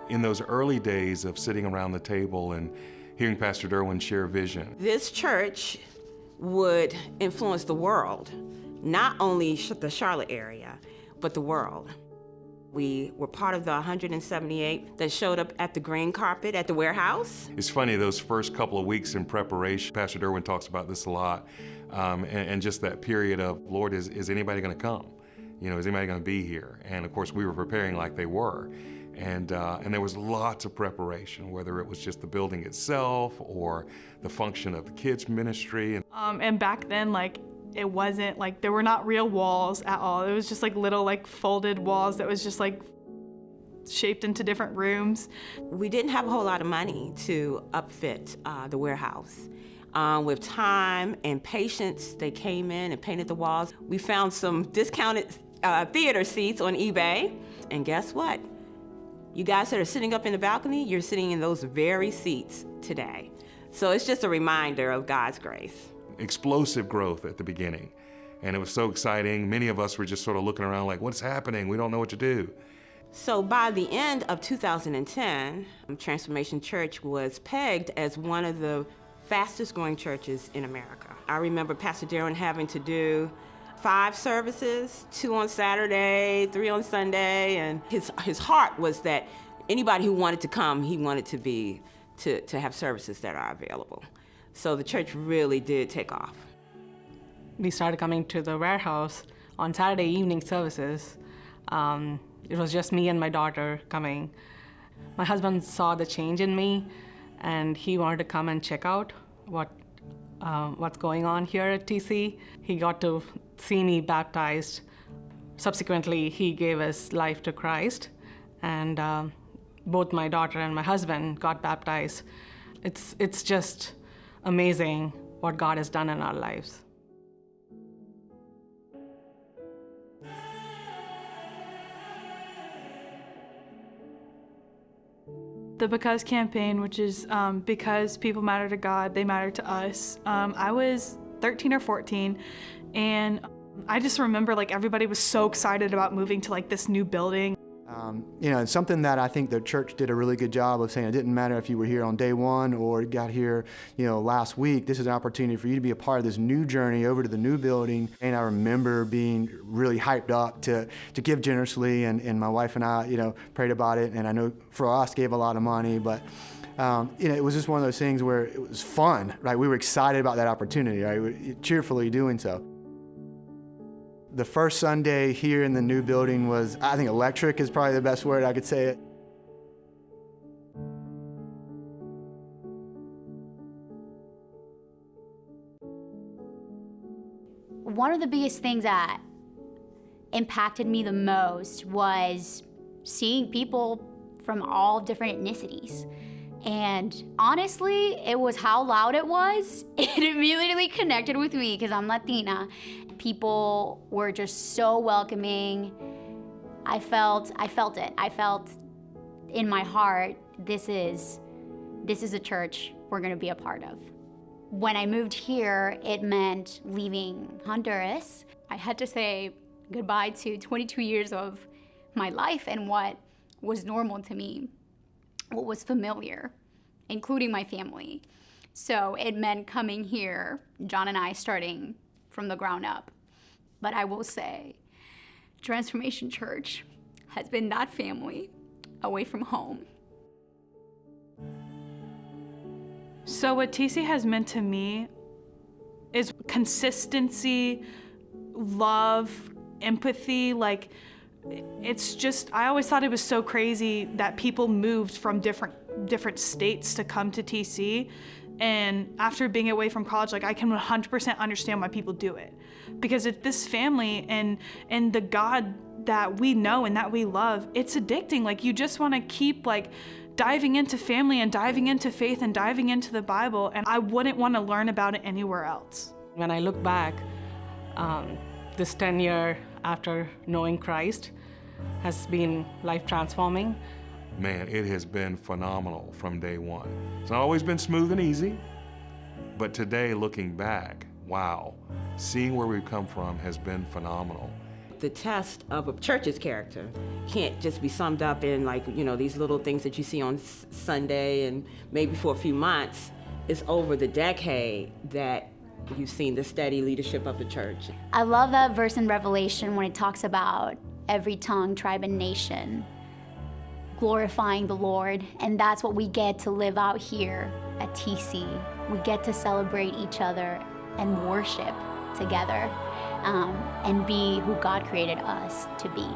In those early days of sitting around the table and hearing Pastor Derwin share vision, This church would influence the world, not only the Charlotte area, but the world. We were part of the 178 that showed up at the green carpet at the warehouse. it's funny, those first couple of weeks in preparation, Pastor Derwin talks about this a lot, and just that period of, Lord, is anybody going to come? You know, is anybody going to be here? And of course, we were preparing like they were. And there was lots of preparation, whether it was just the building itself or the function of the kids' ministry. And back then, like, it wasn't like, there were not real walls at all. It was just like little like folded walls that was just like shaped into different rooms. We didn't have a whole lot of money to upfit the warehouse. With time and patience, they came in and painted the walls. We found some discounted theater seats on eBay, and guess what? You guys that are sitting up in the balcony, you're sitting in those very seats today. So it's just a reminder of God's grace. Explosive growth at the beginning. And it was so exciting. Many of us were just sort of looking around like, what's happening? We don't know what to do. So by the end of 2010, Transformation Church was pegged as one of the fastest growing churches in America. I remember Pastor Derwin having to do 5 services, 2 on Saturday, 3 on Sunday, and his heart was that anybody who wanted to come, he wanted to have services that are available. So the church really did take off. We started coming to the warehouse on Saturday evening services. It was just me and my daughter coming. My husband saw the change in me, and he wanted to come and check out what's going on here at TC. He got to see me baptized. Subsequently, he gave his life to Christ, and both my daughter and my husband got baptized. It's just amazing what God has done in our lives. The Because campaign, which is because people matter to God, they matter to us. I was 13 or 14, and I just remember like everybody was so excited about moving to like this new building. It's something that I think the church did a really good job of saying it didn't matter if you were here on day one or got here, last week. This is an opportunity for you to be a part of this new journey over to the new building. And I remember being really hyped up to give generously, and my wife and I, prayed about it. And I know for us, gave a lot of money, but it was just one of those things where it was fun, right? We were excited about that opportunity, right? Cheerfully doing so. The first Sunday here in the new building was, I think electric is probably the best word I could say it. One of the biggest things that impacted me the most was seeing people from all different ethnicities. And honestly, it was how loud it was. It immediately connected with me because I'm Latina. People were just so welcoming. I felt it. I felt in my heart, this is a church we're gonna be a part of. When I moved here, it meant leaving Honduras. I had to say goodbye to 22 years of my life and what was normal to me, what was familiar, including my family. So it meant coming here, John and I starting from the ground up. But I will say, Transformation Church has been that family away from home. So what TC has meant to me is consistency, love, empathy. Like, it's just, I always thought it was so crazy that people moved from different states to come to TC. And after being away from college, like, I can 100% understand why people do it. Because if this family and the God that we know and that we love, it's addicting. Like, you just want to keep like diving into family and diving into faith and diving into the Bible. And I wouldn't want to learn about it anywhere else. When I look back, this 10 year after knowing Christ has been life transforming. Man, it has been phenomenal from day one. It's not always been smooth and easy, but today, looking back, wow, seeing where we've come from has been phenomenal. the test of a church's character. Can't just be summed up in like, these little things that you see on Sunday and maybe for a few months. It's over the decade that you've seen the steady leadership of the church. I love that verse in Revelation when it talks about every tongue, tribe, and nation glorifying the Lord, and that's what we get to live out here at TC. We get to celebrate each other and worship together, and be who God created us to be.